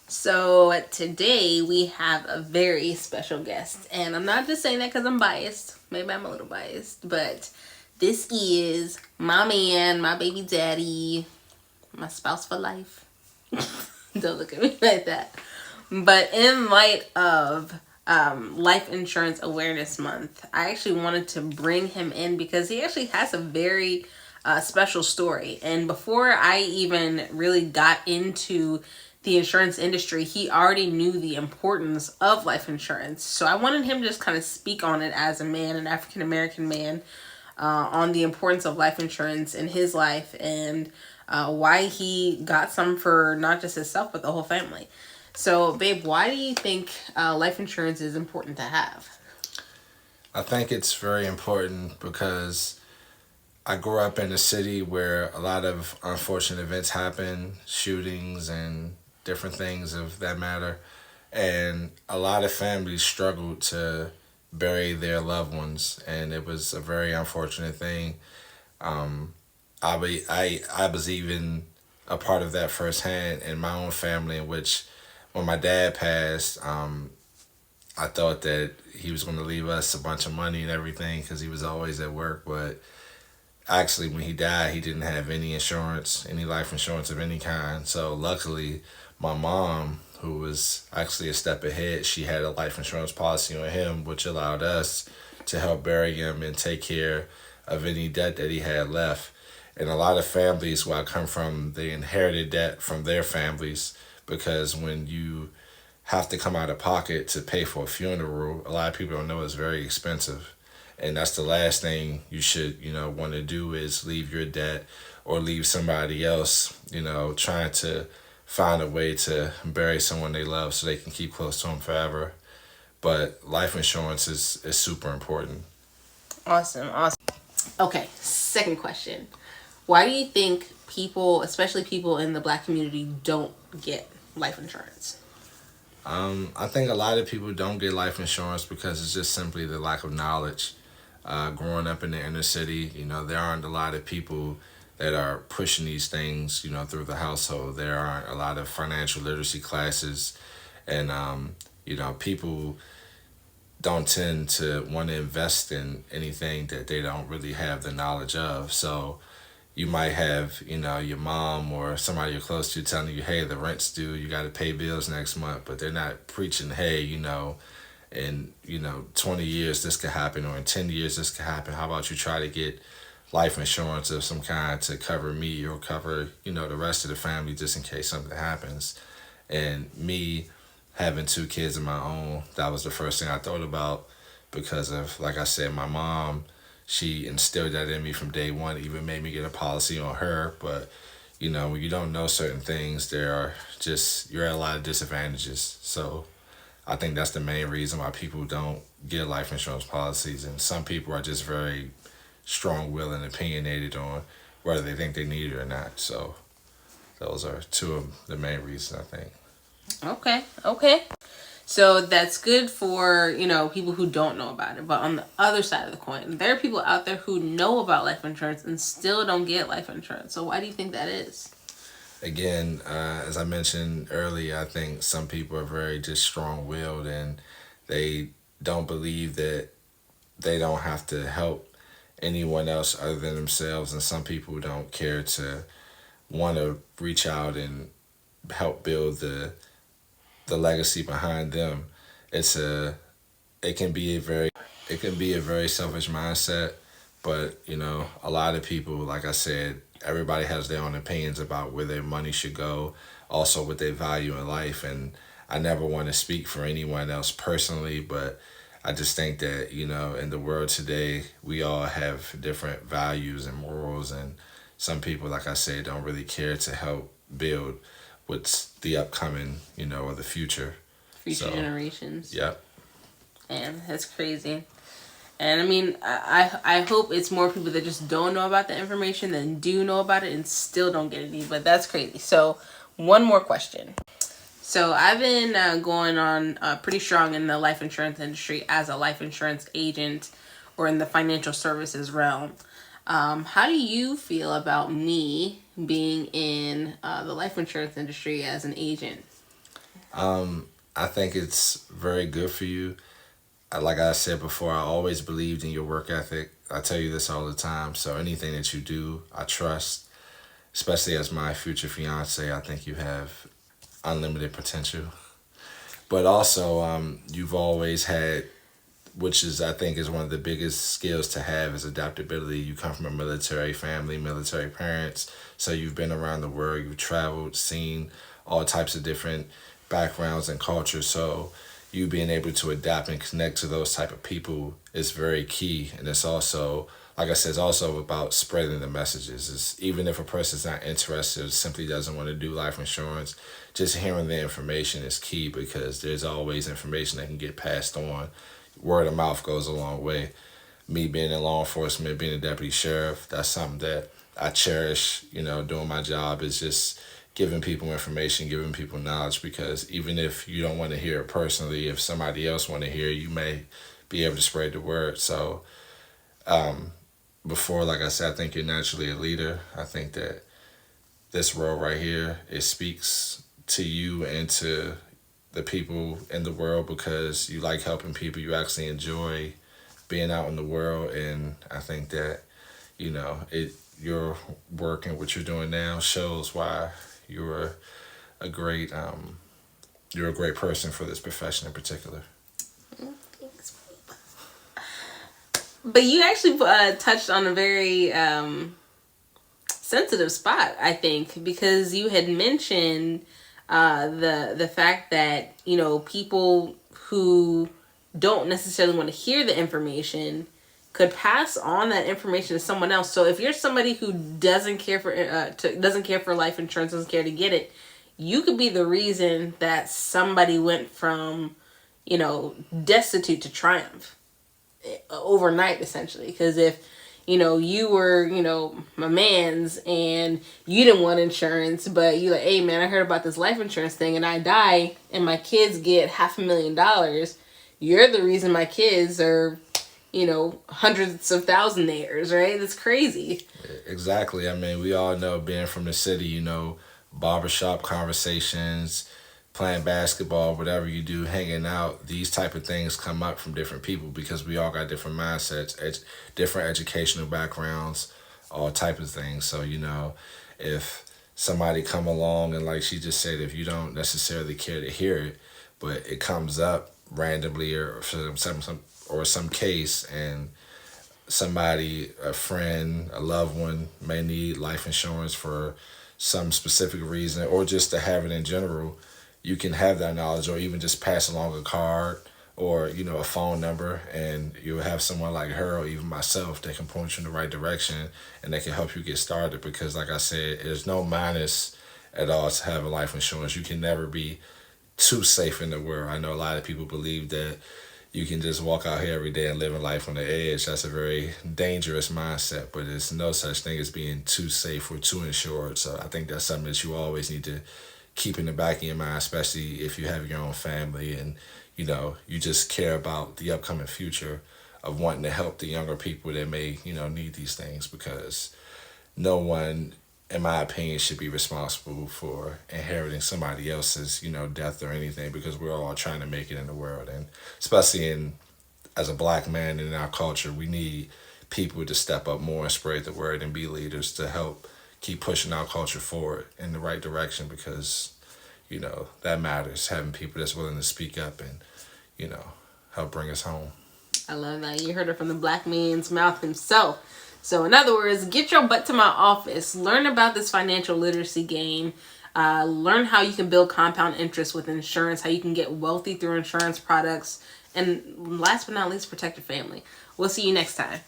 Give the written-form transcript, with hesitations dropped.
So today we have a very special guest, and I'm not just saying that because I'm biased. Maybe I'm a little biased, but this is my man, my baby daddy, my spouse for life. Don't look at me like that. But in light of Life Insurance Awareness Month, I actually wanted to bring him in because he actually has a very special story. And before I even really got into the insurance industry, he already knew the importance of life insurance. So I wanted him to just kind of speak on it as a man, an African American man, on the importance of life insurance in his life and why he got some for not just himself but the whole family. So, babe, why do you think life insurance is important to have? I think it's very important because I grew up in a city where a lot of unfortunate events happen, shootings and different things of that matter. And a lot of families struggled to bury their loved ones, and it was a very unfortunate thing. Um, I was even a part of that firsthand in my own family, in which when my dad passed, I thought that he was going to leave us a bunch of money and everything because he was always at work. But actually, when he died, he didn't have any insurance, any life insurance of any kind. So luckily, my mom, who was actually a step ahead, she had a life insurance policy on him, which allowed us to help bury him and take care of any debt that he had left. And a lot of families where I come from, they inherited debt from their families because when you have to come out of pocket to pay for a funeral, a lot of people don't know it's very expensive. And that's the last thing you should, want to do is leave your debt or leave somebody else, trying to find a way to bury someone they love so they can keep close to them forever. But life insurance is super important. Awesome, awesome. Okay, second question. Why do you think people, especially people in the black community, don't get life insurance? I think a lot of people don't get life insurance because it's just simply the lack of knowledge. Growing up in the inner city, there aren't a lot of people that are pushing these things, through the household. There aren't a lot of financial literacy classes, and people don't tend to want to invest in anything that they don't really have the knowledge of. So you might have, your mom or somebody you're close to telling you, hey, the rent's due, you got to pay bills next month, but they're not preaching, hey, in 20 years this could happen, or in 10 years this could happen. How about you try to get life insurance of some kind to cover me or cover, the rest of the family just in case something happens. And me having two kids of my own, that was the first thing I thought about because of, like I said, my mom, she instilled that in me from day one, even made me get a policy on her. But, when you don't know certain things, you're at a lot of disadvantages. So I think that's the main reason why people don't get life insurance policies. And some people are just very strong willed and opinionated on whether they think they need it or not. So those are two of the main reasons, I think. Okay, okay. So that's good for, people who don't know about it. But on the other side of the coin, there are people out there who know about life insurance and still don't get life insurance. So why do you think that is? Again, as I mentioned earlier, I think some people are very just strong willed and they don't believe that they don't have to help anyone else other than themselves. And some people don't care to want to reach out and help build the legacy behind them. It's a it can be a very selfish mindset, but a lot of people, like I said, everybody has their own opinions about where their money should go, also what they value in life. And I never want to speak for anyone else personally, but I just think that in the world today we all have different values and morals, and some people, like I said, don't really care to help build what's the upcoming, or the future. Future So, generations. yep. And that's crazy. And I mean, I hope it's more people that just don't know about the information than do know about it and still don't get any. But that's crazy. So, one more question. So, I've been going on pretty strong in the life insurance industry as a life insurance agent or in the financial services realm. How do you feel about me being in the life insurance industry as an agent? I think it's very good for you. Like I said before, I always believed in your work ethic. I tell you this all the time. So anything that you do, I trust. Especially as my future fiance, I think you have unlimited potential. But also, you've always had, which is I think is one of the biggest skills to have, is adaptability. You come from a military family, military parents, so you've been around the world, you've traveled, seen all types of different backgrounds and cultures. So you being able to adapt and connect to those type of people is very key. And it's also, like I said, it's also about spreading the messages. It's, even if a person's not interested, simply doesn't want to do life insurance, just hearing the information is key, because there's always information that can get passed on. Word of mouth goes a long way. Me being in law enforcement, being a deputy sheriff, that's something that I cherish, doing my job, is just giving people information, giving people knowledge, because even if you don't want to hear it personally, if somebody else want to hear it, you may be able to spread the word. So before, like I said, I think you're naturally a leader. I think that this role right here, it speaks to you and to the people in the world, because you like helping people. You actually enjoy being out in the world, and I think that it your work and what you're doing now shows why you're a great you're a great person for this profession in particular. Thanks. But you actually touched on a very sensitive spot, I think, because you had mentioned the fact that people who don't necessarily want to hear the information could pass on that information to someone else. So if you're somebody who doesn't care for life insurance, doesn't care to get it, you could be the reason that somebody went from destitute to triumph overnight, essentially. Because if you were, my man's, and you didn't want insurance, but you like, hey man, I heard about this life insurance thing, and I die, and my kids get $500,000. You're the reason my kids are, hundreds of thousandaires, right? That's crazy. Exactly. I mean, we all know, being from the city, barbershop conversations, playing basketball, whatever you do, hanging out, these type of things come up from different people, because we all got different mindsets, different educational backgrounds, all type of things. So, if somebody come along and, like she just said, if you don't necessarily care to hear it, but it comes up randomly, or for some case, and somebody, a friend, a loved one, may need life insurance for some specific reason, or just to have it in general, you can have that knowledge, or even just pass along a card, or a phone number, and you'll have someone like her, or even myself, that can point you in the right direction, and they can help you get started. Because, like I said, there's no minus at all to having life insurance. You can never be too safe in the world. I know a lot of people believe that you can just walk out here every day and living life on the edge. That's a very dangerous mindset, but there's no such thing as being too safe or too insured. So I think that's something that you always need to keep in the back of your mind, especially if you have your own family, and you just care about the upcoming future of wanting to help the younger people that may need these things, because no one, in my opinion, should be responsible for inheriting somebody else's death or anything, because we're all trying to make it in the world. And especially as a black man in our culture, we need people to step up more and spread the word and be leaders to help keep pushing our culture forward in the right direction, because that matters, having people that's willing to speak up and help bring us home. I love that. You heard it from the black man's mouth himself. So in other words, get your butt to my office, learn about this financial literacy game, learn how you can build compound interest with insurance, how you can get wealthy through insurance products, and last but not least, protect your family. We'll see you next time.